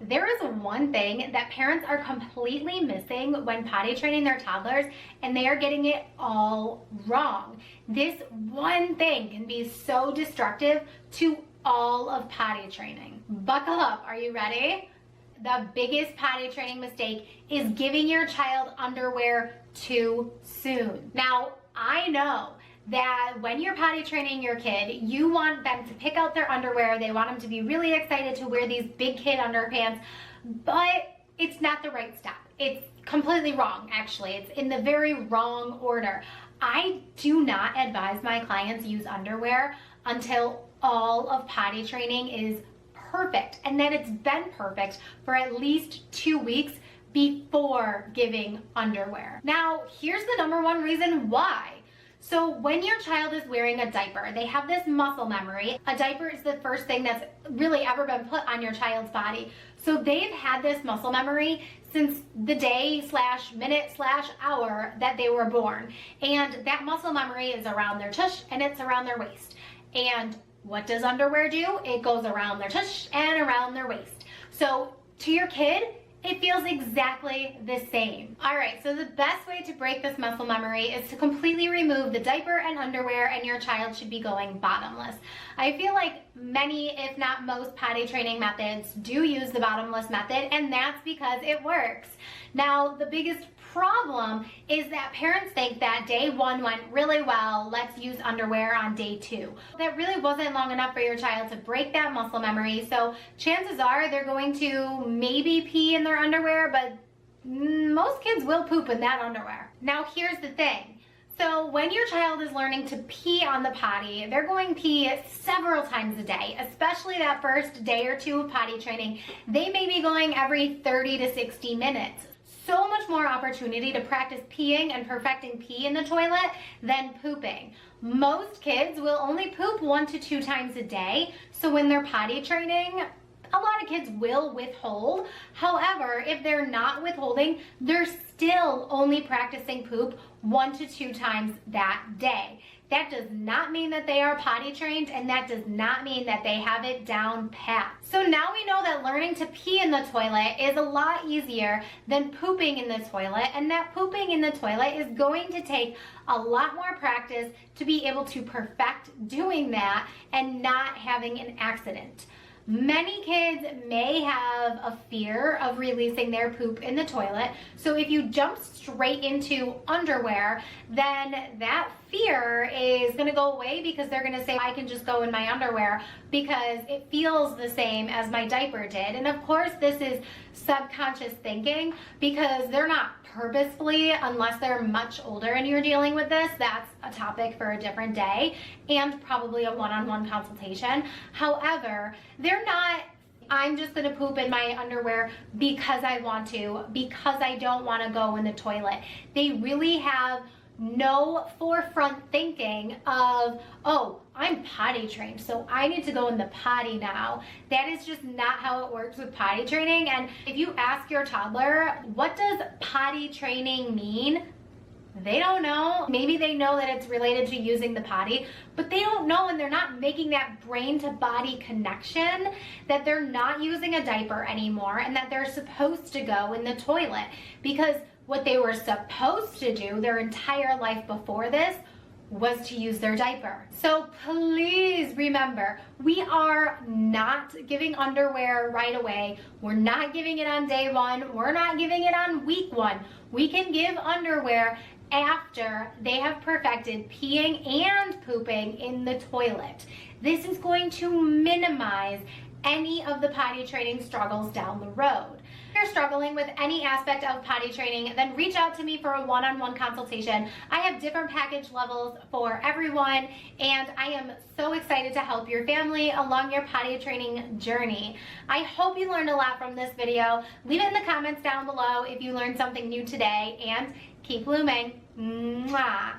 there is one thing that parents are completely missing when potty training their toddlers, and they are getting it all wrong. This one thing can be so destructive to all of potty training. Buckle up, are you ready? The biggest potty training mistake is giving your child underwear too soon. Now, I know that when you're potty training your kid, you want them to pick out their underwear. They want them to be really excited to wear these big kid underpants, but it's not the right step. It's completely wrong, actually. It's in the very wrong order. I do not advise my clients use underwear until all of potty training is perfect, and then it's been perfect for at least 2 weeks before giving underwear. Now, here's the number one reason why. So when your child is wearing a diaper, they have this muscle memory. A diaper is the first thing that's really ever been put on your child's body. So they've had this muscle memory since the day / minute / hour that they were born. And that muscle memory is around their tush and it's around their waist. And what does underwear do? It goes around their tush and around their waist. So to your kid, it feels exactly the same. All right, so the best way to break this muscle memory is to completely remove the diaper and underwear, and your child should be going bottomless. I feel like many, if not most, potty training methods do use the bottomless method, and that's because it works. Now, the biggest problem is that parents think that day 1 went really well, let's use underwear on day 2. That really wasn't long enough for your child to break that muscle memory, so chances are they're going to maybe pee in their underwear, but most kids will poop in that underwear. Now, here's the thing. So when your child is learning to pee on the potty, they're going pee several times a day, especially that first day or 2 of potty training. They may be going every 30 to 60 minutes. So much more opportunity to practice peeing and perfecting pee in the toilet than pooping. Most kids will only poop 1 to 2 times a day, so when they're potty training, a lot of kids will withhold. However, if they're not withholding, they're still only practicing poop 1 to 2 times that day. That does not mean that they are potty trained, and that does not mean that they have it down pat. So now we know that learning to pee in the toilet is a lot easier than pooping in the toilet, and that pooping in the toilet is going to take a lot more practice to be able to perfect doing that and not having an accident. Many kids may have a fear of releasing their poop in the toilet, so if you jump straight into underwear, then that fear is going to go away because they're going to say, I can just go in my underwear because it feels the same as my diaper did. And of course, this is subconscious thinking because they're not purposefully, unless they're much older and you're dealing with this. That's a topic for a different day and probably a one-on-one consultation. However, they're not, I'm just gonna poop in my underwear because I want to, because I don't want to go in the toilet. They really have no forefront thinking of, oh, I'm potty trained, so I need to go in the potty now. That is just not how it works with potty training. And if you ask your toddler, what does potty training mean? They don't know. Maybe they know that it's related to using the potty, but they don't know, and they're not making that brain to body connection that they're not using a diaper anymore and that they're supposed to go in the toilet, because what they were supposed to do their entire life before this was to use their diaper. So please remember, we are not giving underwear right away. We're not giving it on day 1. We're not giving it on week 1. We can give underwear after they have perfected peeing and pooping in the toilet. This is going to minimize any of the potty training struggles down the road. If you're struggling with any aspect of potty training, then reach out to me for a one-on-one consultation. I have different package levels for everyone, and I am so excited to help your family along your potty training journey. I hope you learned a lot from this video. Leave it in the comments down below if you learned something new today, and keep blooming. Mwah.